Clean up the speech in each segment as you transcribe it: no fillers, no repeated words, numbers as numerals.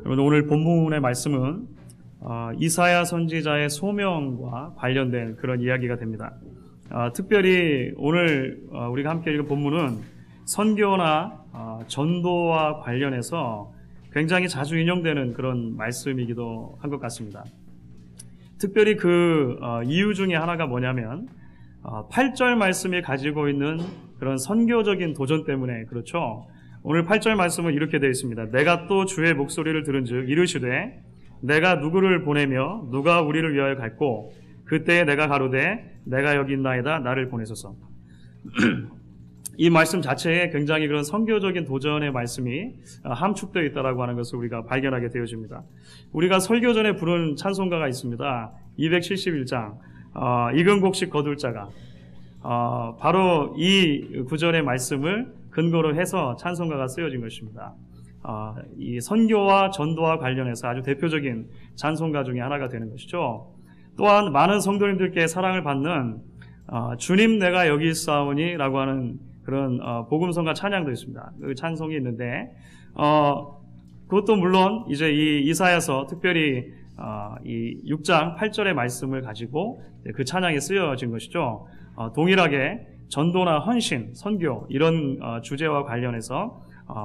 오늘 본문의 말씀은 이사야 선지자의 소명과 관련된 그런 이야기가 됩니다. 특별히 오늘 우리가 함께 읽은 본문은 선교나 전도와 관련해서 굉장히 자주 인용되는 그런 말씀이기도 한 것 같습니다. 특별히 그 이유 중에 하나가 뭐냐면 8절 말씀이 가지고 있는 그런 선교적인 도전 때문에 그렇죠. 오늘 8절 말씀은 이렇게 되어 있습니다. 내가 또 주의 목소리를 들은즉 이르시되 내가 누구를 보내며 누가 우리를 위하여 갈고 그때에 내가 가로되 내가 여기 있나이다 나를 보내소서. 이 말씀 자체에 굉장히 그런 선교적인 도전의 말씀이 함축되어 있다라고 하는 것을 우리가 발견하게 되어집니다. 우리가 설교 전에 부른 찬송가가 있습니다. 271장 익은 곡식 거둘 자가 바로 이 구절의 말씀을 근거로 해서 찬송가가 쓰여진 것입니다. 이 선교와 전도와 관련해서 아주 대표적인 찬송가 중에 하나가 되는 것이죠. 또한 많은 성도님들께 사랑을 받는 주님 내가 여기 있사오니 라고 하는 그런 복음성가 찬양도 있습니다. 그 찬송이 있는데 그것도 물론 이제 이 이사야서 특별히 이 6장 8절의 말씀을 가지고 그 찬양이 쓰여진 것이죠. 동일하게 전도나 헌신, 선교 이런 주제와 관련해서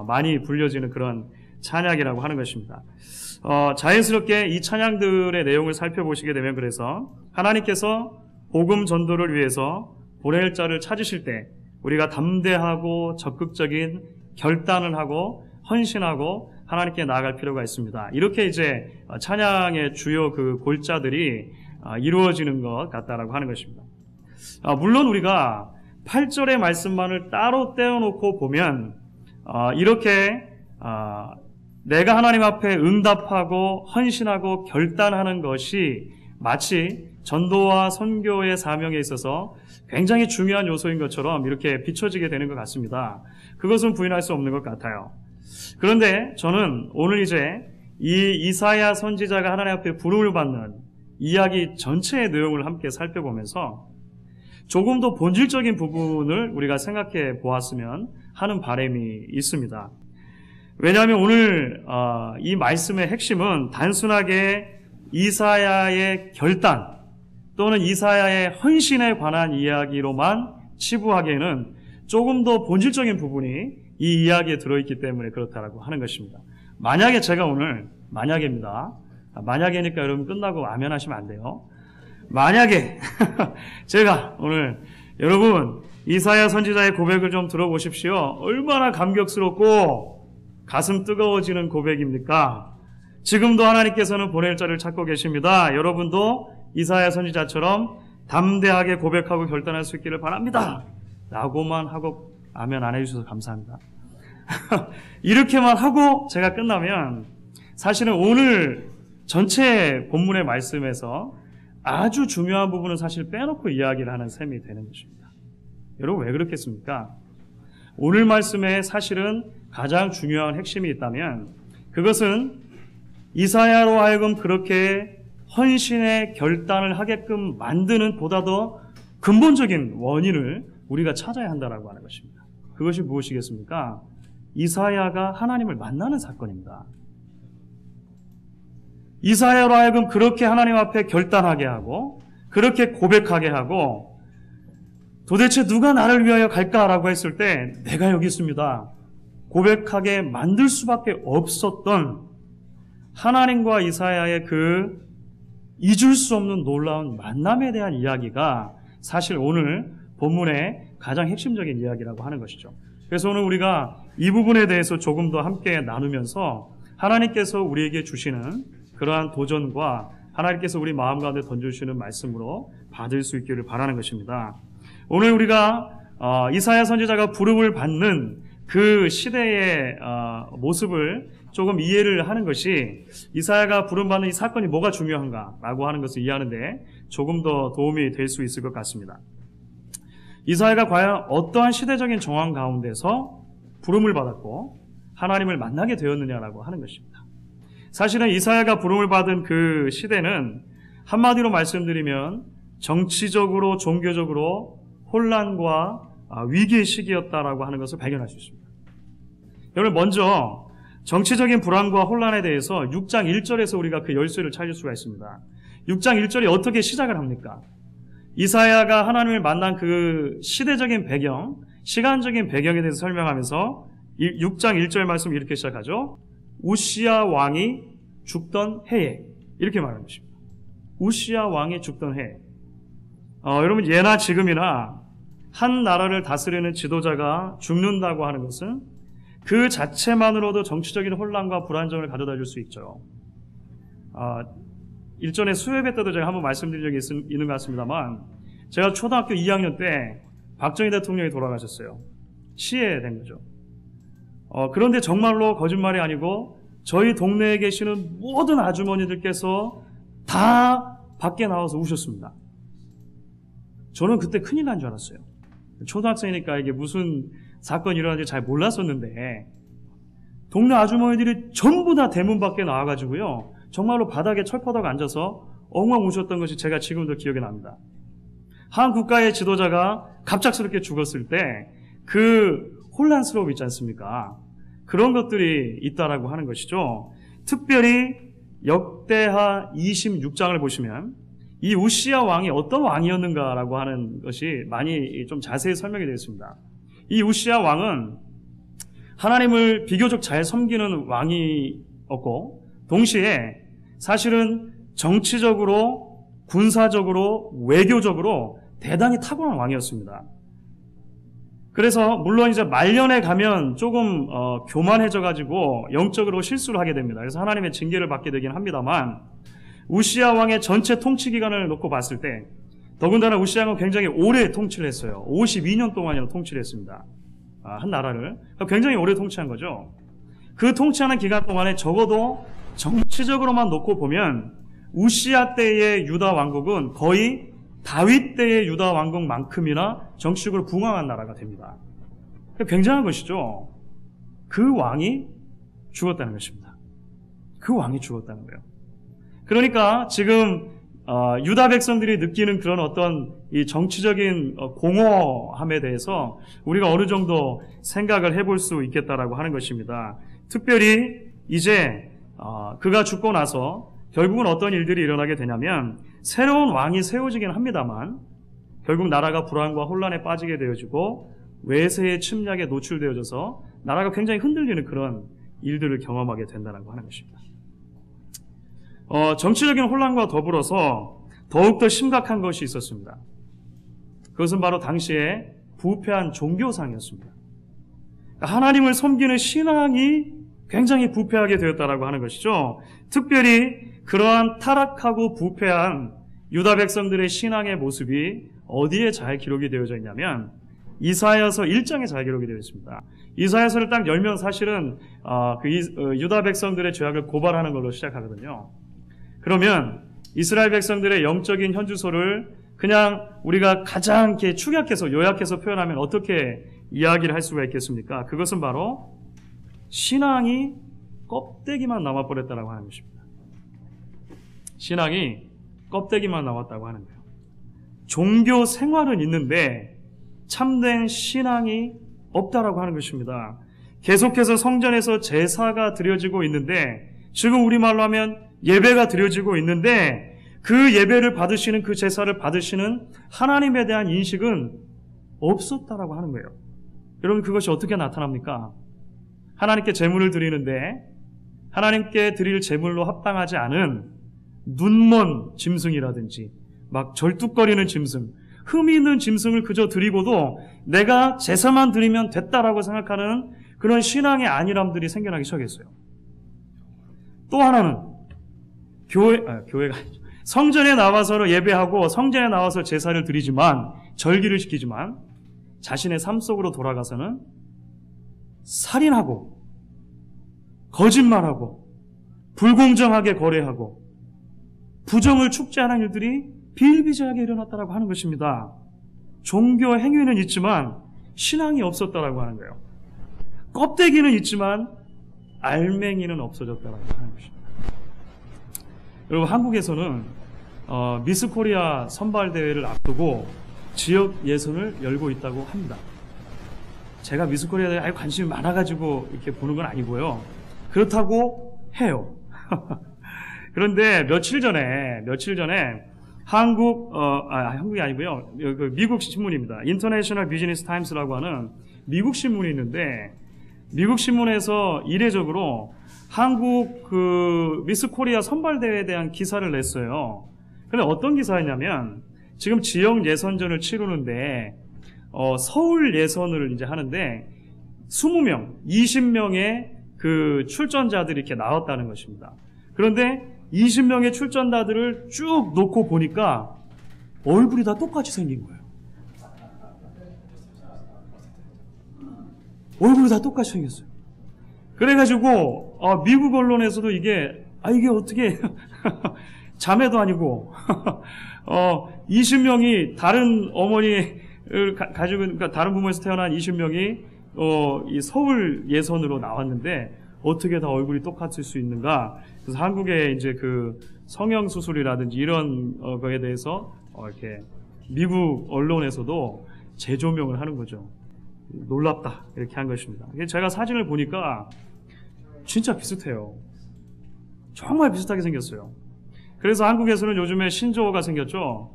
많이 불려지는 그런 찬양이라고 하는 것입니다. 자연스럽게 이 찬양들의 내용을 살펴보시게 되면 그래서 하나님께서 복음 전도를 위해서 보낼 자를 찾으실 때 우리가 담대하고 적극적인 결단을 하고 헌신하고 하나님께 나아갈 필요가 있습니다. 이렇게 이제 찬양의 주요 그 골자들이 이루어지는 것 같다라고 하는 것입니다. 물론 우리가 8절의 말씀만을 따로 떼어놓고 보면 이렇게 내가 하나님 앞에 응답하고 헌신하고 결단하는 것이 마치 전도와 선교의 사명에 있어서 굉장히 중요한 요소인 것처럼 이렇게 비춰지게 되는 것 같습니다. 그것은 부인할 수 없는 것 같아요. 그런데 저는 오늘 이제 이 이사야 선지자가 하나님 앞에 부름을 받는 이야기 전체의 내용을 함께 살펴보면서 조금 더 본질적인 부분을 우리가 생각해 보았으면 하는 바람이 있습니다. 왜냐하면 오늘 이 말씀의 핵심은 단순하게 이사야의 결단 또는 이사야의 헌신에 관한 이야기로만 치부하기에는 조금 더 본질적인 부분이 이 이야기에 들어있기 때문에 그렇다라고 하는 것입니다. 만약에 제가 오늘 만약입니다. 만약이니까 여러분 끝나고 아멘 하시면 안 돼요. 만약에 제가 오늘 여러분 이사야 선지자의 고백을 좀 들어보십시오. 얼마나 감격스럽고 가슴 뜨거워지는 고백입니까? 지금도 하나님께서는 보낼 자를 찾고 계십니다. 여러분도 이사야 선지자처럼 담대하게 고백하고 결단할 수 있기를 바랍니다. 라고만 하고 아멘 안 해주셔서 감사합니다. 이렇게만 하고 제가 끝나면 사실은 오늘 전체 본문의 말씀에서 아주 중요한 부분은 사실 빼놓고 이야기를 하는 셈이 되는 것입니다. 여러분 왜 그렇겠습니까? 오늘 말씀에 사실은 가장 중요한 핵심이 있다면 그것은 이사야로 하여금 그렇게 헌신의 결단을 하게끔 만드는 보다 더 근본적인 원인을 우리가 찾아야 한다라고 하는 것입니다. 그것이 무엇이겠습니까? 이사야가 하나님을 만나는 사건입니다. 이사야로 하여금 그렇게 하나님 앞에 결단하게 하고 그렇게 고백하게 하고 도대체 누가 나를 위하여 갈까라고 했을 때 내가 여기 있습니다. 고백하게 만들 수밖에 없었던 하나님과 이사야의 그 잊을 수 없는 놀라운 만남에 대한 이야기가 사실 오늘 본문의 가장 핵심적인 이야기라고 하는 것이죠. 그래서 오늘 우리가 이 부분에 대해서 조금 더 함께 나누면서 하나님께서 우리에게 주시는 그러한 도전과 하나님께서 우리 마음 가운데 던져주시는 말씀으로 받을 수 있기를 바라는 것입니다. 오늘 우리가 이사야 선지자가 부름을 받는 그 시대의 모습을 조금 이해를 하는 것이 이사야가 부름받는 이 사건이 뭐가 중요한가라고 하는 것을 이해하는데 조금 더 도움이 될 수 있을 것 같습니다. 이사야가 과연 어떠한 시대적인 정황 가운데서 부름을 받았고 하나님을 만나게 되었느냐라고 하는 것입니다. 사실은 이사야가 부름을 받은 그 시대는 한마디로 말씀드리면 정치적으로 종교적으로 혼란과 위기의 시기였다라고 하는 것을 발견할 수 있습니다. 여러분 먼저 정치적인 불안과 혼란에 대해서 6장 1절에서 우리가 그 열쇠를 찾을 수가 있습니다. 6장 1절이 어떻게 시작을 합니까? 이사야가 하나님을 만난 그 시대적인 배경, 시간적인 배경에 대해서 설명하면서 6장 1절 말씀 이렇게 시작하죠. 우시야 왕이 죽던 해에, 이렇게 말하는 것입니다. 우시야 왕이 죽던 해. 여러분, 예나 지금이나 한 나라를 다스리는 지도자가 죽는다고 하는 것은 그 자체만으로도 정치적인 혼란과 불안정을 가져다 줄 수 있죠. 일전에 수요예배 때도 제가 한번 말씀드린 적이 있는 것 같습니다만, 제가 초등학교 2학년 때 박정희 대통령이 돌아가셨어요. 시해된 거죠. 그런데 정말로 거짓말이 아니고 저희 동네에 계시는 모든 아주머니들께서 다 밖에 나와서 우셨습니다. 저는 그때 큰일 난 줄 알았어요. 초등학생이니까 이게 무슨 사건이 일어나는지 잘 몰랐었는데, 동네 아주머니들이 전부 다 대문 밖에 나와가지고요, 정말로 바닥에 철퍼덕 앉아서 엉엉 우셨던 것이 제가 지금도 기억이 납니다. 한 국가의 지도자가 갑작스럽게 죽었을 때 그 혼란스러움 있지 않습니까? 그런 것들이 있다라고 하는 것이죠. 특별히 역대하 26장을 보시면 이 우시야 왕이 어떤 왕이었는가라고 하는 것이 많이 좀 자세히 설명이 되어 있습니다. 이 우시야 왕은 하나님을 비교적 잘 섬기는 왕이었고, 동시에 사실은 정치적으로, 군사적으로, 외교적으로 대단히 탁월한 왕이었습니다. 그래서 물론 이제 말년에 가면 조금 교만해져가지고 영적으로 실수를 하게 됩니다. 그래서 하나님의 징계를 받게 되긴 합니다만, 우시야 왕의 전체 통치 기간을 놓고 봤을 때, 더군다나 우시야 왕은 굉장히 오래 통치를 했어요. 52년 동안이나 통치를 했습니다. 한 나라를. 굉장히 오래 통치한 거죠. 그 통치하는 기간 동안에 적어도 정치적으로만 놓고 보면 우시야 때의 유다 왕국은 거의 다윗 때의 유다 왕국만큼이나 정치적으로 붕황한 나라가 됩니다. 굉장한 것이죠. 그 왕이 죽었다는 것입니다. 그 왕이 죽었다는 거예요. 그러니까 지금 유다 백성들이 느끼는 그런 어떤 이 정치적인 공허함에 대해서 우리가 어느 정도 생각을 해볼 수 있겠다라고 하는 것입니다. 특별히 이제 그가 죽고 나서 결국은 어떤 일들이 일어나게 되냐면, 새로운 왕이 세워지긴 합니다만 결국 나라가 불안과 혼란에 빠지게 되어지고 외세의 침략에 노출되어져서 나라가 굉장히 흔들리는 그런 일들을 경험하게 된다고 하는 것입니다. 정치적인 혼란과 더불어서 더욱더 심각한 것이 있었습니다. 그것은 바로 당시에 부패한 종교상이었습니다. 하나님을 섬기는 신앙이 굉장히 부패하게 되었다라고 하는 것이죠. 특별히 그러한 타락하고 부패한 유다 백성들의 신앙의 모습이 어디에 잘 기록이 되어져 있냐면 이사야서 1장에 잘 기록이 되어 있습니다. 이사야서를 딱 열면 사실은 유다 백성들의 죄악을 고발하는 걸로 시작하거든요. 그러면 이스라엘 백성들의 영적인 현주소를 그냥 우리가 가장 이렇게 축약해서 요약해서 표현하면 어떻게 이야기를 할 수가 있겠습니까? 그것은 바로 신앙이 껍데기만 남아버렸다고 하는 것입니다. 신앙이 껍데기만 남았다고 하는 거예요. 종교 생활은 있는데 참된 신앙이 없다라고 하는 것입니다. 계속해서 성전에서 제사가 드려지고 있는데, 지금 우리말로 하면 예배가 드려지고 있는데, 그 예배를 받으시는, 그 제사를 받으시는 하나님에 대한 인식은 없었다라고 하는 거예요. 여러분, 그것이 어떻게 나타납니까? 하나님께 제물을 드리는데 하나님께 드릴 제물로 합당하지 않은 눈먼 짐승이라든지 막 절뚝거리는 짐승, 흠이 있는 짐승을 그저 드리고도 내가 제사만 드리면 됐다라고 생각하는 그런 신앙의 안일함들이 생겨나기 시작했어요. 또 하나는 교회가 성전에 나와서 예배하고 성전에 나와서 제사를 드리지만, 절기를 지키지만 자신의 삶 속으로 돌아가서는 살인하고 거짓말하고 불공정하게 거래하고 부정을 축제하는 일들이 비일비재하게 일어났다고 하는 것입니다. 종교 행위는 있지만 신앙이 없었다라고 하는 거예요. 껍데기는 있지만 알맹이는 없어졌다라고 하는 것입니다. 여러분, 한국에서는 미스 코리아 선발 대회를 앞두고 지역 예선을 열고 있다고 합니다. 제가 미스 코리아 대회에 관심이 많아가지고 이렇게 보는 건 아니고요. 그렇다고 해요. 그런데 며칠 전에 한국이 아니고요. 그 미국 신문입니다. 인터내셔널 비즈니스 타임스라고 하는 미국 신문이 있는데, 미국 신문에서 이례적으로 한국 그 미스 코리아 선발대회에 대한 기사를 냈어요. 근데 어떤 기사였냐면, 지금 지역 예선전을 치르는데, 서울 예선을 이제 하는데, 20명, 20명의 그 출전자들이 이렇게 나왔다는 것입니다. 그런데 20명의 출전자들을 쭉 놓고 보니까 얼굴이 다 똑같이 생긴 거예요. 얼굴이 다 똑같이 생겼어요. 그래가지고 미국 언론에서도 이게 어떻게 자매도 아니고 20명이 다른 어머니를 가지고, 그러니까 다른 부모에서 태어난 20명이 이 서울 예선으로 나왔는데 어떻게 다 얼굴이 똑같을 수 있는가? 그래서 한국의 이제 그 성형 수술이라든지 이런 거에 대해서 이렇게 미국 언론에서도 재조명을 하는 거죠. 놀랍다, 이렇게 한 것입니다. 제가 사진을 보니까 진짜 비슷해요. 정말 비슷하게 생겼어요. 그래서 한국에서는 요즘에 신조어가 생겼죠.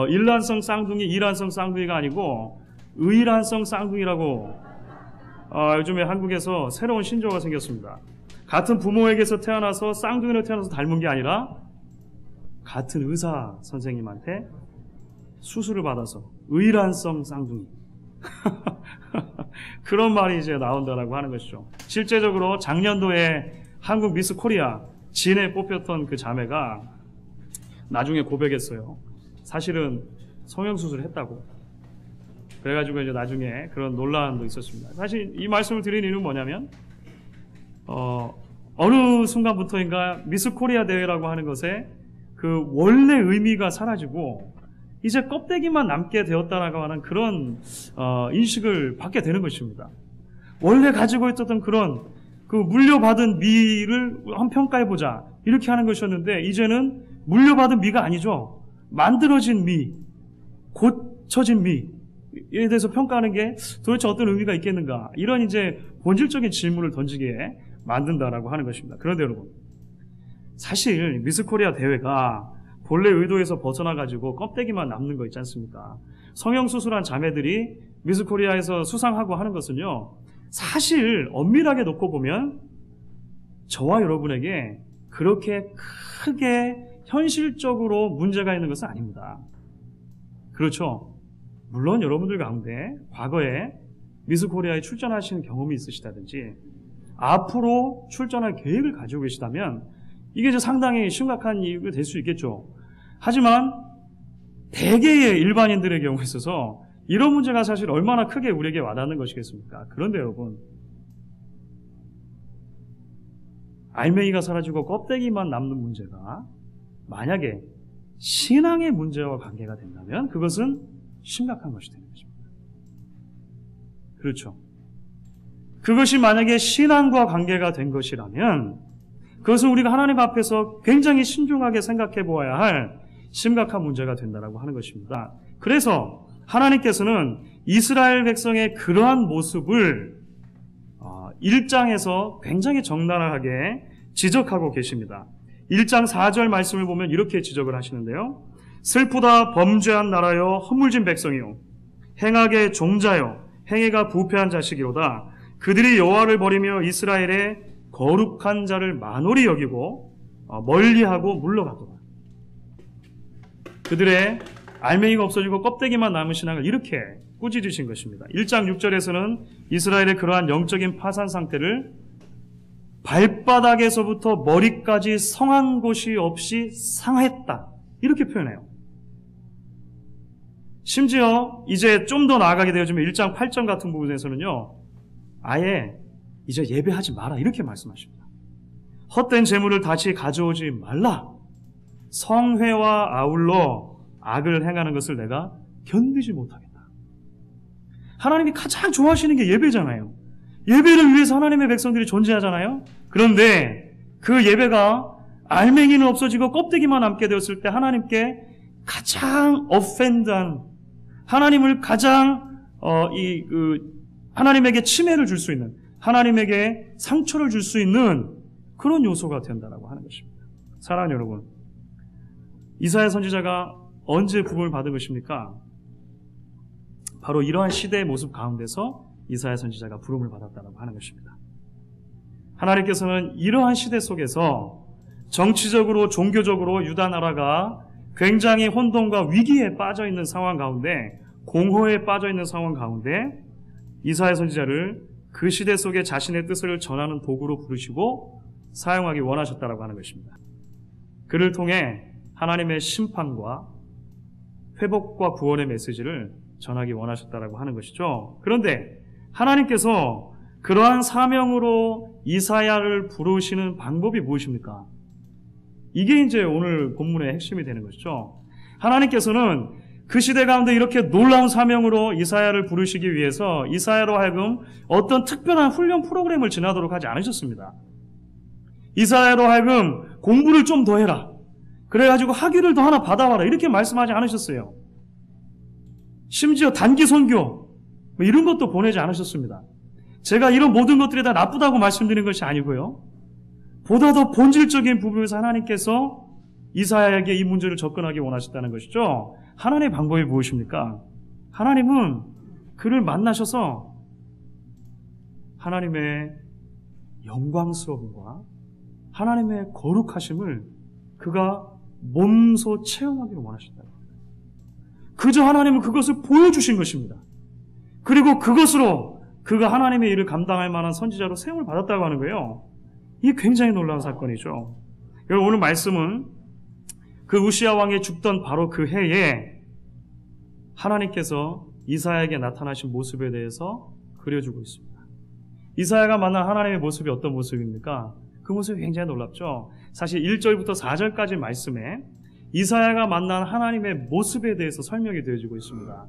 일란성 쌍둥이, 이란성 쌍둥이가 아니고 의란성 쌍둥이라고 요즘에 한국에서 새로운 신조어가 생겼습니다. 같은 부모에게서 태어나서 쌍둥이로 태어나서 닮은 게 아니라 같은 의사 선생님한테 수술을 받아서 의란성 쌍둥이 그런 말이 이제 나온다라고 하는 것이죠. 실제적으로 작년도에 한국 미스 코리아 진에 뽑혔던 그 자매가 나중에 고백했어요. 사실은 성형수술을 했다고. 그래가지고 이제 나중에 그런 논란도 있었습니다. 사실 이 말씀을 드리는 이유는 뭐냐면, 어느 순간부터인가 미스 코리아 대회라고 하는 것에 그 원래 의미가 사라지고 이제 껍데기만 남게 되었다라고 하는 그런 인식을 받게 되는 것입니다. 원래 가지고 있었던 그런 그 물려받은 미를 한번 평가해보자 이렇게 하는 것이었는데, 이제는 물려받은 미가 아니죠. 만들어진 미, 고쳐진 미에 대해서 평가하는 게 도대체 어떤 의미가 있겠는가, 이런 이제 본질적인 질문을 던지게 만든다라고 하는 것입니다. 그런데 여러분, 사실 미스 코리아 대회가 본래 의도에서 벗어나가지고 껍데기만 남는 거 있지 않습니까? 성형수술한 자매들이 미스 코리아에서 수상하고 하는 것은요, 사실 엄밀하게 놓고 보면 저와 여러분에게 그렇게 크게 현실적으로 문제가 있는 것은 아닙니다. 그렇죠? 물론 여러분들 가운데 과거에 미스 코리아에 출전하시는 경험이 있으시다든지 앞으로 출전할 계획을 가지고 계시다면 이게 이제 상당히 심각한 이유가 될 수 있겠죠. 하지만 대개의 일반인들의 경우에 있어서 이런 문제가 사실 얼마나 크게 우리에게 와닿는 것이겠습니까? 그런데 여러분, 알맹이가 사라지고 껍데기만 남는 문제가 만약에 신앙의 문제와 관계가 된다면 그것은 심각한 것이 되는 것입니다. 그렇죠? 그것이 만약에 신앙과 관계가 된 것이라면 그것은 우리가 하나님 앞에서 굉장히 신중하게 생각해 보아야 할 심각한 문제가 된다라고 하는 것입니다. 그래서 하나님께서는 이스라엘 백성의 그러한 모습을 1장에서 굉장히 적나라하게 지적하고 계십니다. 1장 4절 말씀을 보면 이렇게 지적을 하시는데요. 슬프다 범죄한 나라여 허물진 백성이요 행악의 종자여 행위가 부패한 자식이로다. 그들이 여호와를 버리며 이스라엘의 거룩한 자를 만홀히 여기고 멀리하고 물러가도다. 그들의 알맹이가 없어지고 껍데기만 남은 신앙을 이렇게 꾸짖으신 것입니다. 1장 6절에서는 이스라엘의 그러한 영적인 파산 상태를 발바닥에서부터 머리까지 성한 곳이 없이 상했다, 이렇게 표현해요. 심지어 이제 좀 더 나아가게 되어지면 1장 8절 같은 부분에서는요, 아예 이제 예배하지 마라, 이렇게 말씀하십니다. 헛된 재물을 다시 가져오지 말라. 성회와 아울러 악을 행하는 것을 내가 견디지 못하겠다. 하나님이 가장 좋아하시는 게 예배잖아요. 예배를 위해서 하나님의 백성들이 존재하잖아요. 그런데 그 예배가 알맹이는 없어지고 껍데기만 남게 되었을 때 하나님께 가장 offend한, 하나님을 가장 하나님에게 침해를 줄 수 있는, 하나님에게 상처를 줄 수 있는 그런 요소가 된다라고 하는 것입니다. 사랑하는 여러분, 이사야 선지자가 언제 부름을 받은 것입니까? 바로 이러한 시대의 모습 가운데서 이사야 선지자가 부름을 받았다고 하는 것입니다. 하나님께서는 이러한 시대 속에서 정치적으로 종교적으로 유다 나라가 굉장히 혼돈과 위기에 빠져 있는 상황 가운데, 공허에 빠져 있는 상황 가운데 이사야 선지자를 그 시대 속에 자신의 뜻을 전하는 도구로 부르시고 사용하기 원하셨다라고 하는 것입니다. 그를 통해 하나님의 심판과 회복과 구원의 메시지를 전하기 원하셨다라고 하는 것이죠. 그런데 하나님께서 그러한 사명으로 이사야를 부르시는 방법이 무엇입니까? 이게 이제 오늘 본문의 핵심이 되는 것이죠. 하나님께서는 그 시대 가운데 이렇게 놀라운 사명으로 이사야를 부르시기 위해서 이사야로 하여금 어떤 특별한 훈련 프로그램을 지나도록 하지 않으셨습니다. 이사야로 하여금 공부를 좀 더 해라, 그래가지고 학위를 더 하나 받아와라, 이렇게 말씀하지 않으셨어요. 심지어 단기 선교 이런 것도 보내지 않으셨습니다. 제가 이런 모든 것들이 다 나쁘다고 말씀드리는 것이 아니고요, 보다 더 본질적인 부분에서 하나님께서 이사야에게 이 문제를 접근하기 원하셨다는 것이죠. 하나님의 방법이 무엇입니까? 하나님은 그를 만나셔서 하나님의 영광스러움과 하나님의 거룩하심을 그가 몸소 체험하기를 원하셨다. 그저 하나님은 그것을 보여주신 것입니다. 그리고 그것으로 그가 하나님의 일을 감당할 만한 선지자로 세움을 받았다고 하는 거예요. 이게 굉장히 놀라운 사건이죠. 여러분, 오늘 말씀은 그 우시야 왕이 죽던 바로 그 해에 하나님께서 이사야에게 나타나신 모습에 대해서 그려주고 있습니다. 이사야가 만난 하나님의 모습이 어떤 모습입니까? 그 모습이 굉장히 놀랍죠. 사실 1절부터 4절까지 말씀에 이사야가 만난 하나님의 모습에 대해서 설명이 되어지고 있습니다.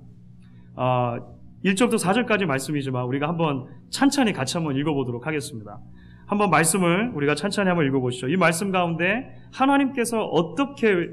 1절부터 4절까지 말씀이지만 우리가 한번 찬찬히 같이 한번 읽어보도록 하겠습니다. 한번 말씀을 우리가 찬찬히 한번 읽어보시죠. 이 말씀 가운데 하나님께서 어떻게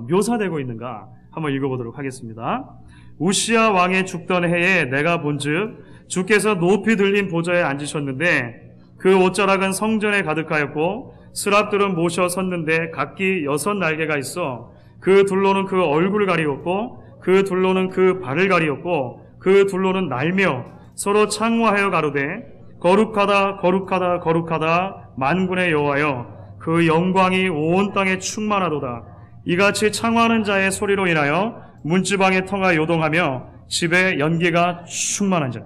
묘사되고 있는가 한번 읽어보도록 하겠습니다. 우시야 왕의 죽던 해에 내가 본즉 주께서 높이 들린 보좌에 앉으셨는데 그 옷자락은 성전에 가득하였고 스랍들은 모셔 섰는데 각기 6날개가 있어 그 둘로는 그 얼굴을 가리웠고 그 둘로는 그 발을 가리웠고 그 둘로는 날며 서로 창화하여 가로되 거룩하다 거룩하다 거룩하다 만군의 여호와여, 그 영광이 온 땅에 충만하도다. 이같이 창화하는 자의 소리로 인하여 문지방의 터가 요동하며 집에 연기가 충만한 자.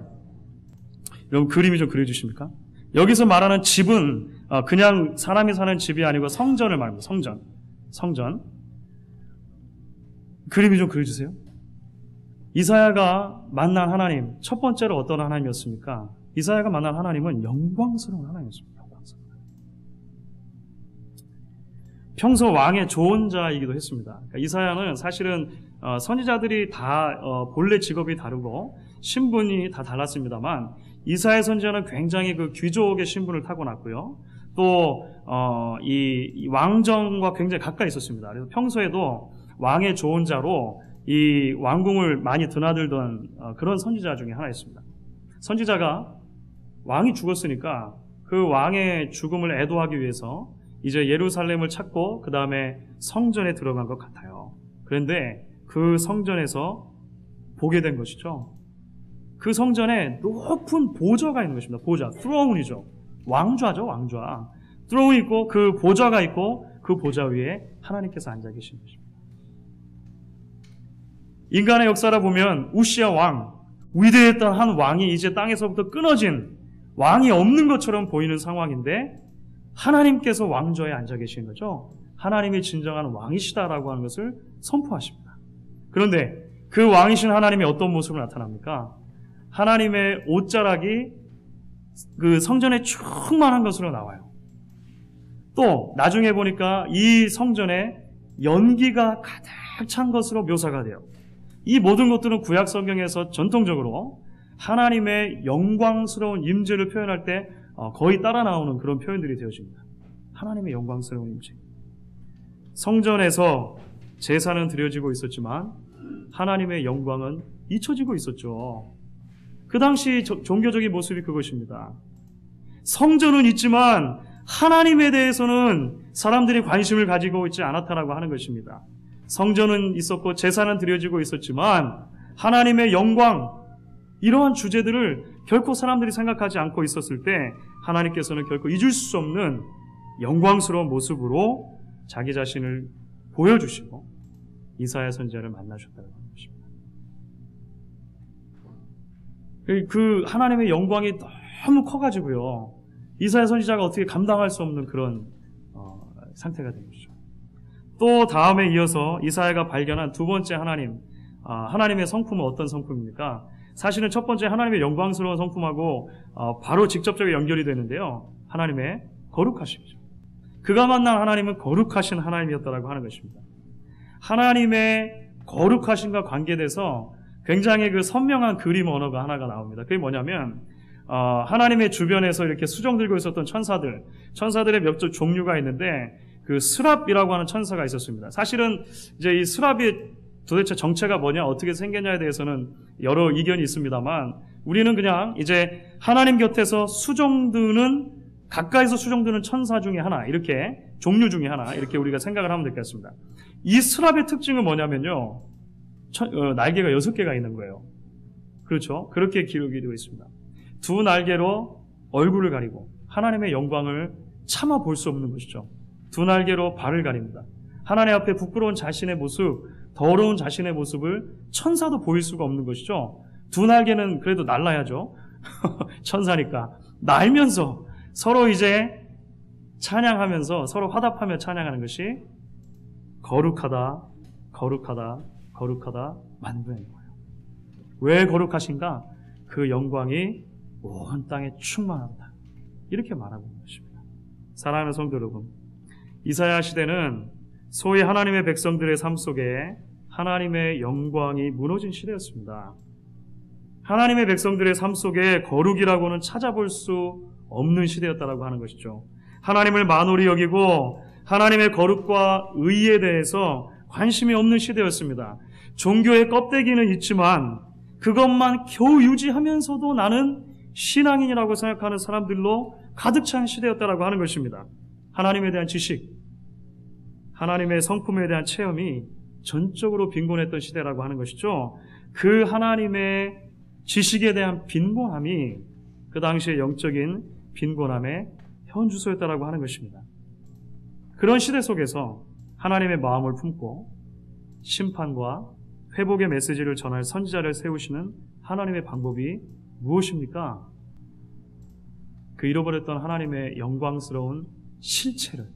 여러분, 그림이 좀 그려주십니까? 여기서 말하는 집은 그냥 사람이 사는 집이 아니고 성전을 말합니다. 성전. 그림이 좀 그려주세요. 이사야가 만난 하나님, 첫 번째로 어떤 하나님이었습니까? 이사야가 만난 하나님은 영광스러운 하나님이었습니다. 평소 왕의 좋은 자이기도 했습니다. 그러니까 이사야는 사실은 선지자들이 다 본래 직업이 다르고 신분이 다 달랐습니다만 이사야 선지자는 굉장히 그 귀족의 신분을 타고났고요. 또 이 왕정과 굉장히 가까이 있었습니다. 그래서 평소에도 왕의 좋은 자로 이 왕궁을 많이 드나들던 그런 선지자 중에 하나였습니다. 선지자가 왕이 죽었으니까 그 왕의 죽음을 애도하기 위해서 이제 예루살렘을 찾고 그 다음에 성전에 들어간 것 같아요. 그런데 그 성전에서 보게 된 것이죠. 그 성전에 높은 보좌가 있는 것입니다. 보좌, throne이죠. 왕좌죠, 왕좌. throne이 있고 그 보좌가 있고 그 보좌 위에 하나님께서 앉아 계신 것입니다. 인간의 역사를 보면 우시야 왕, 위대했던 한 왕이 이제 땅에서부터 끊어진 왕이 없는 것처럼 보이는 상황인데 하나님께서 왕좌에 앉아 계신 거죠. 하나님이 진정한 왕이시다라고 하는 것을 선포하십니다. 그런데 그 왕이신 하나님이 어떤 모습으로 나타납니까? 하나님의 옷자락이 그 성전에 충만한 것으로 나와요. 또 나중에 보니까 이 성전에 연기가 가득 찬 것으로 묘사가 돼요. 이 모든 것들은 구약 성경에서 전통적으로 하나님의 영광스러운 임재를 표현할 때 거의 따라 나오는 그런 표현들이 되어집니다. 하나님의 영광스러운 임재. 성전에서 제사는 드려지고 있었지만 하나님의 영광은 잊혀지고 있었죠. 그 당시 종교적인 모습이 그것입니다. 성전은 있지만 하나님에 대해서는 사람들이 관심을 가지고 있지 않았다라고 하는 것입니다. 성전은 있었고 제사는 드려지고 있었지만 하나님의 영광, 이러한 주제들을 결코 사람들이 생각하지 않고 있었을 때 하나님께서는 결코 잊을 수 없는 영광스러운 모습으로 자기 자신을 보여주시고 이사야 선지자를 만나셨다는 것입니다. 그 하나님의 영광이 너무 커가지고요, 이사야 선지자가 어떻게 감당할 수 없는 그런 상태가 된 것이죠. 또 다음에 이어서 이사야가 발견한 두 번째 하나님의 성품은 어떤 성품입니까? 사실은 첫 번째 하나님의 영광스러운 성품하고 바로 직접적으로 연결이 되는데요, 하나님의 거룩하심이죠. 그가 만난 하나님은 거룩하신 하나님이었다라고 하는 것입니다. 하나님의 거룩하심과 관계돼서 굉장히 그 선명한 그림 언어가 하나가 나옵니다. 그게 뭐냐면 하나님의 주변에서 이렇게 수종 들고 있었던 천사들의 몇 종류가 있는데, 그 스랍이라고 하는 천사가 있었습니다. 사실은 이제 이 스랍이 도대체 정체가 뭐냐, 어떻게 생겼냐에 대해서는 여러 이견이 있습니다만, 우리는 그냥 이제 하나님 곁에서 가까이서 수종드는 천사 중에 하나, 이렇게 종류 중에 하나, 이렇게 우리가 생각을 하면 되겠습니다. 이 스랍의 특징은 뭐냐면요, 날개가 6개가 있는 거예요. 그렇죠? 그렇게 기록이 되어 있습니다. 두 날개로 얼굴을 가리고 하나님의 영광을 차마 볼 수 없는 것이죠. 두 날개로 발을 가립니다. 하나님 앞에 부끄러운 자신의 모습, 더러운 자신의 모습을 천사도 보일 수가 없는 것이죠. 두 날개는 그래도 날라야죠. 천사니까. 날면서 서로 이제 찬양하면서 서로 화답하며 찬양하는 것이 거룩하다, 거룩하다, 거룩하다 만드는 거예요. 왜 거룩하신가? 그 영광이 온 땅에 충만하다, 이렇게 말하고 있는 것입니다. 사랑하는 성도 여러분, 이사야 시대는 소위 하나님의 백성들의 삶 속에 하나님의 영광이 무너진 시대였습니다. 하나님의 백성들의 삶 속에 거룩이라고는 찾아볼 수 없는 시대였다라고 하는 것이죠. 하나님을 만홀히 여기고 하나님의 거룩과 의에 대해서 관심이 없는 시대였습니다. 종교의 껍데기는 있지만 그것만 겨우 유지하면서도 나는 신앙인이라고 생각하는 사람들로 가득 찬 시대였다라고 하는 것입니다. 하나님에 대한 지식, 하나님의 성품에 대한 체험이 전적으로 빈곤했던 시대라고 하는 것이죠. 그 하나님의 지식에 대한 빈곤함이 그 당시의 영적인 빈곤함의 현주소였다라고 하는 것입니다. 그런 시대 속에서 하나님의 마음을 품고 심판과 회복의 메시지를 전할 선지자를 세우시는 하나님의 방법이 무엇입니까? 그 잃어버렸던 하나님의 영광스러운 실체를,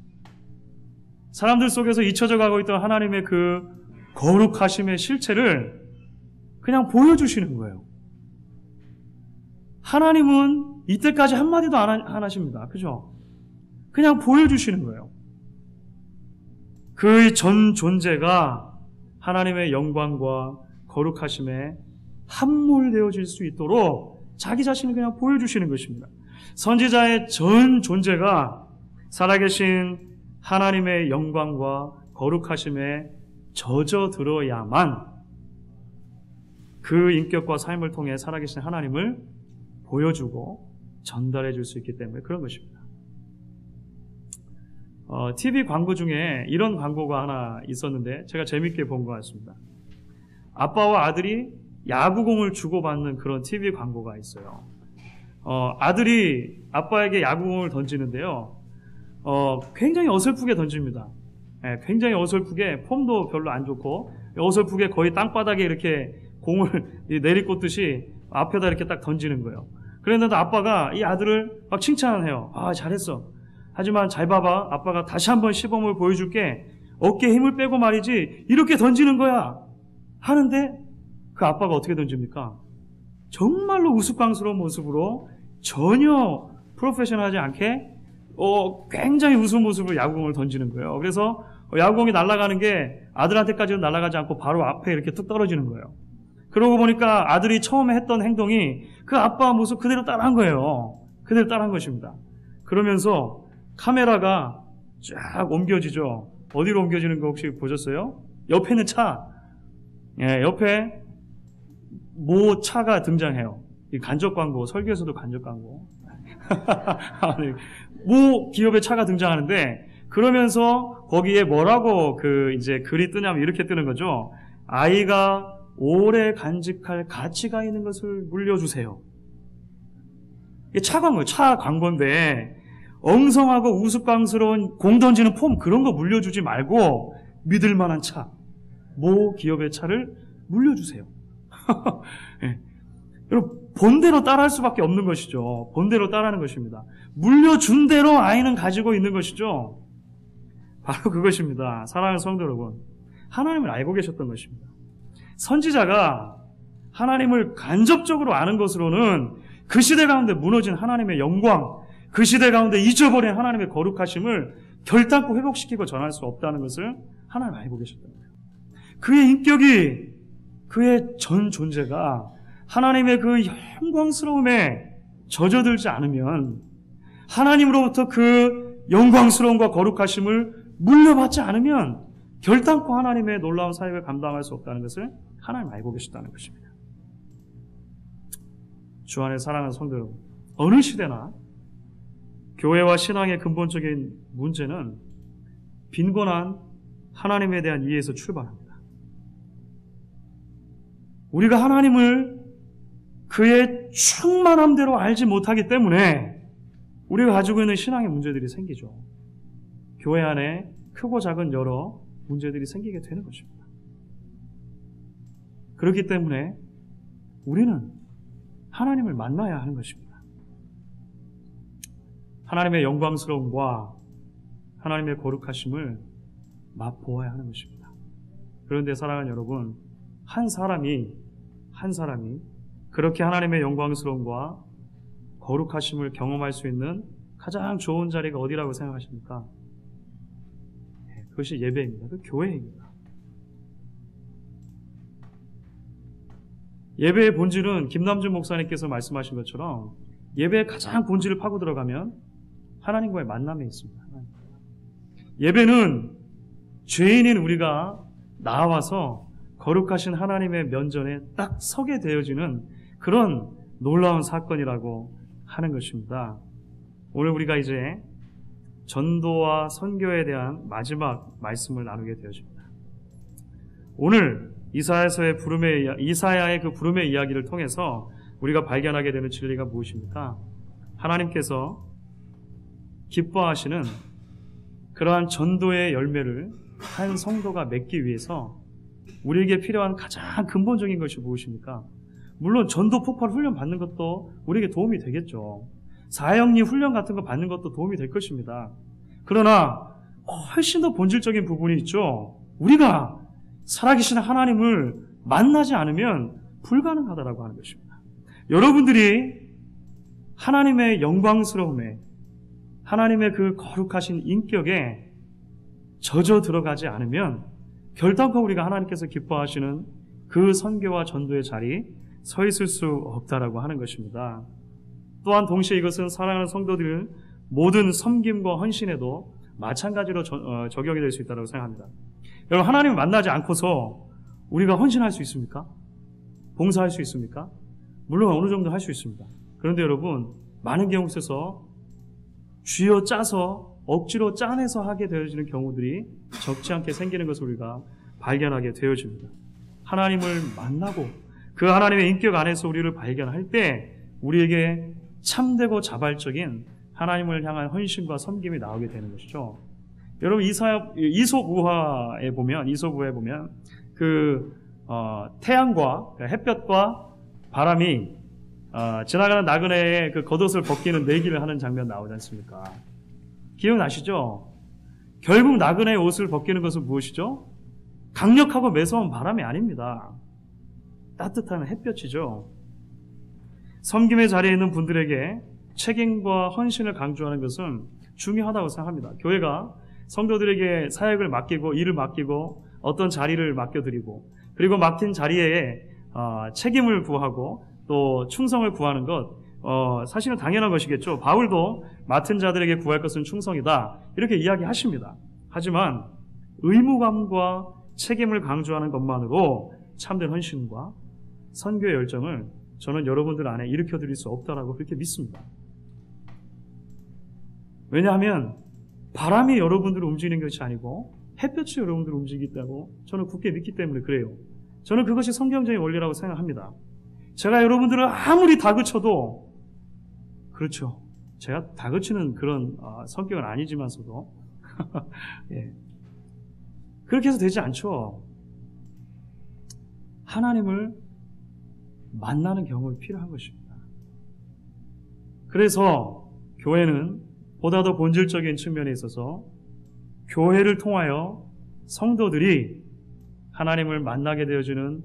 사람들 속에서 잊혀져 가고 있던 하나님의 그 거룩하심의 실체를 그냥 보여주시는 거예요. 하나님은 이때까지 한마디도 안 하십니다. 그죠? 그냥 보여주시는 거예요. 그의 전 존재가 하나님의 영광과 거룩하심에 함몰되어질 수 있도록 자기 자신을 그냥 보여주시는 것입니다. 선지자의 전 존재가 살아계신 하나님의 영광과 거룩하심에 젖어들어야만 그 인격과 삶을 통해 살아계신 하나님을 보여주고 전달해 줄 수 있기 때문에 그런 것입니다. TV 광고 중에 이런 광고가 하나 있었는데 제가 재밌게 본 것 같습니다. 아빠와 아들이 야구공을 주고받는 그런 TV 광고가 있어요. 아들이 아빠에게 야구공을 던지는데요. 굉장히 어설프게 던집니다. 굉장히 어설프게, 폼도 별로 안 좋고 어설프게 거의 땅바닥에 이렇게 공을 내리꽂듯이 앞에다 이렇게 딱 던지는 거예요. 그랬는데 아빠가 이 아들을 막 칭찬해요. 아, 잘했어. 하지만 잘 봐봐. 아빠가 다시 한번 시범을 보여줄게. 어깨에 힘을 빼고 말이지. 이렇게 던지는 거야. 하는데 그 아빠가 어떻게 던집니까? 정말로 우스꽝스러운 모습으로 전혀 프로페셔널하지 않게 굉장히 우스운 모습으로 야구공을 던지는 거예요. 그래서 야구공이 날아가는 게 아들한테까지는 날아가지 않고 바로 앞에 이렇게 뚝 떨어지는 거예요. 그러고 보니까 아들이 처음에 했던 행동이 그 아빠 모습 그대로 따라한 거예요. 그대로 따라한 것입니다. 그러면서 카메라가 쫙 옮겨지죠. 어디로 옮겨지는 거 혹시 보셨어요? 옆에는 차. 옆에 모 차가 등장해요. 이 간접 광고, 설교에서도 간접 광고. 모 기업의 차가 등장하는데, 그러면서 거기에 뭐라고 이제 글이 뜨냐면 이렇게 뜨는 거죠. 아이가 오래 간직할 가치가 있는 것을 물려주세요. 이게 차 광고인데, 엉성하고 우스꽝스러운 공 던지는 폼, 그런 거 물려주지 말고, 믿을 만한 차, 모 기업의 차를 물려주세요. 네. 여러분, 본대로 따라할 수밖에 없는 것이죠. 본대로 따라하는 것입니다. 물려준 대로 아이는 가지고 있는 것이죠. 바로 그것입니다. 사랑하는 성도 여러분, 하나님을 알고 계셨던 것입니다. 선지자가 하나님을 간접적으로 아는 것으로는 그 시대 가운데 무너진 하나님의 영광, 그 시대 가운데 잊어버린 하나님의 거룩하심을 결단코 회복시키고 전할 수 없다는 것을 하나님 알고 계셨던 거예요. 그의 인격이, 그의 전 존재가 하나님의 그 영광스러움에 젖어들지 않으면, 하나님으로부터 그 영광스러움과 거룩하심을 물려받지 않으면 결단코 하나님의 놀라운 사역을 감당할 수 없다는 것을 하나님 알고 계셨다는 것입니다. 주 안에 사랑하는 성도 여러분, 어느 시대나 교회와 신앙의 근본적인 문제는 빈곤한 하나님에 대한 이해에서 출발합니다. 우리가 하나님을 그의 충만함대로 알지 못하기 때문에 우리가 가지고 있는 신앙의 문제들이 생기죠. 교회 안에 크고 작은 여러 문제들이 생기게 되는 것입니다. 그렇기 때문에 우리는 하나님을 만나야 하는 것입니다. 하나님의 영광스러움과 하나님의 거룩하심을 맛보아야 하는 것입니다. 그런데 사랑하는 여러분, 한 사람이 그렇게 하나님의 영광스러움과 거룩하심을 경험할 수 있는 가장 좋은 자리가 어디라고 생각하십니까? 그것이 예배입니다. 그 교회입니다. 예배의 본질은 김남준 목사님께서 말씀하신 것처럼 예배의 가장 본질을 파고 들어가면 하나님과의 만남에 있습니다. 예배는 죄인인 우리가 나와서 거룩하신 하나님의 면전에 딱 서게 되어지는 그런 놀라운 사건이라고 하는 것입니다. 오늘 우리가 이제 전도와 선교에 대한 마지막 말씀을 나누게 되어집니다. 오늘 이사야의 그 부름의 이야기를 통해서 우리가 발견하게 되는 진리가 무엇입니까? 하나님께서 기뻐하시는 그러한 전도의 열매를 한 성도가 맺기 위해서 우리에게 필요한 가장 근본적인 것이 무엇입니까? 물론 전도 폭발 훈련 받는 것도 우리에게 도움이 되겠죠. 사형리 훈련 같은 거 받는 것도 도움이 될 것입니다. 그러나 훨씬 더 본질적인 부분이 있죠. 우리가 살아계신 하나님을 만나지 않으면 불가능하다라고 하는 것입니다. 여러분들이 하나님의 영광스러움에, 하나님의 그 거룩하신 인격에 젖어 들어가지 않으면 결단코 우리가 하나님께서 기뻐하시는 그 선교와 전도의 자리에 서 있을 수 없다라고 하는 것입니다. 또한 동시에 이것은 사랑하는 성도들 모든 섬김과 헌신에도 마찬가지로 적용이 될 수 있다고 생각합니다. 여러분, 하나님을 만나지 않고서 우리가 헌신할 수 있습니까? 봉사할 수 있습니까? 물론 어느 정도 할 수 있습니다. 그런데 여러분, 많은 경우 있어서 쥐어 짜서 억지로 짜내서 하게 되어지는 경우들이 적지 않게 생기는 것을 우리가 발견하게 되어집니다. 하나님을 만나고 그 하나님의 인격 안에서 우리를 발견할 때 우리에게 참되고 자발적인 하나님을 향한 헌신과 섬김이 나오게 되는 것이죠. 여러분, 이솝우화에 보면 태양과 햇볕과 바람이 지나가는 나그네의 그 겉옷을 벗기는 내기를 하는 장면 나오지 않습니까? 기억나시죠? 결국 나그네의 옷을 벗기는 것은 무엇이죠? 강력하고 매서운 바람이 아닙니다. 따뜻한 햇볕이죠. 섬김의 자리에 있는 분들에게 책임과 헌신을 강조하는 것은 중요하다고 생각합니다. 교회가 성도들에게 사역을 맡기고 일을 맡기고 어떤 자리를 맡겨드리고 그리고 맡긴 자리에 책임을 구하고 또 충성을 구하는 것, 사실은 당연한 것이겠죠. 바울도 맡은 자들에게 구할 것은 충성이다, 이렇게 이야기하십니다. 하지만 의무감과 책임을 강조하는 것만으로 참된 헌신과 선교의 열정을 저는 여러분들 안에 일으켜 드릴 수 없다라고 그렇게 믿습니다. 왜냐하면 바람이 여러분들을 움직이는 것이 아니고 햇볕이 여러분들을 움직이겠다고 저는 굳게 믿기 때문에 그래요. 저는 그것이 성경적인 원리라고 생각합니다. 제가 여러분들을 아무리 다그쳐도, 그렇죠, 제가 다그치는 그런 성격은 아니지만서도 예. 그렇게 해서 되지 않죠. 하나님을 만나는 경험이 필요한 것입니다. 그래서 교회는 보다 더 본질적인 측면에 있어서 교회를 통하여 성도들이 하나님을 만나게 되어주는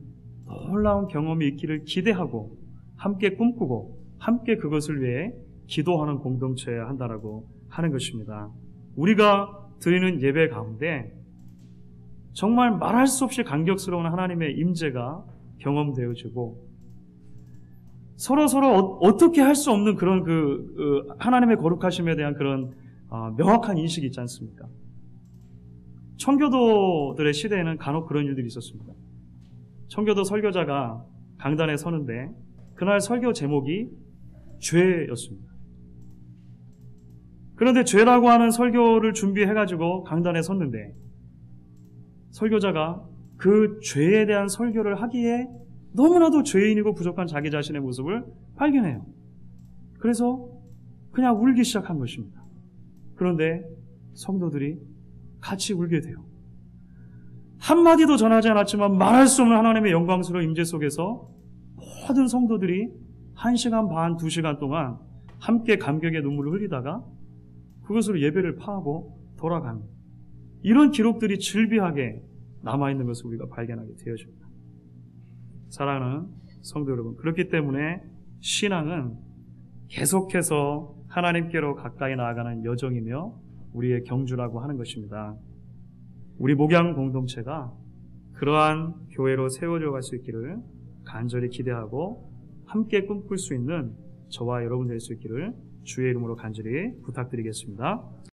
놀라운 경험이 있기를 기대하고 함께 꿈꾸고 함께 그것을 위해 기도하는 공동체여야 한다라고 하는 것입니다. 우리가 드리는 예배 가운데 정말 말할 수 없이 감격스러운 하나님의 임재가 경험되어지고 서로 어떻게 할 수 없는 그런 하나님의 거룩하심에 대한 그런 명확한 인식이 있지 않습니까? 청교도들의 시대에는 간혹 그런 일들이 있었습니다. 청교도 설교자가 강단에 서는데 그날 설교 제목이 죄였습니다. 그런데 죄라고 하는 설교를 준비해가지고 강단에 섰는데 설교자가 그 죄에 대한 설교를 하기에 너무나도 죄인이고 부족한 자기 자신의 모습을 발견해요. 그래서 그냥 울기 시작한 것입니다. 그런데 성도들이 같이 울게 돼요. 한마디도 전하지 않았지만 말할 수 없는 하나님의 영광스러운 임재 속에서 모든 성도들이 1시간 반, 2시간 동안 함께 감격의 눈물을 흘리다가 그것으로 예배를 파하고 돌아갑니다. 이런 기록들이 즐비하게 남아있는 것을 우리가 발견하게 되어집니다. 사랑하는 성도 여러분, 그렇기 때문에 신앙은 계속해서 하나님께로 가까이 나아가는 여정이며 우리의 경주라고 하는 것입니다. 우리 목양 공동체가 그러한 교회로 세워져 갈 수 있기를 간절히 기대하고 함께 꿈꿀 수 있는 저와 여러분 될 수 있기를 주의 이름으로 간절히 부탁드리겠습니다.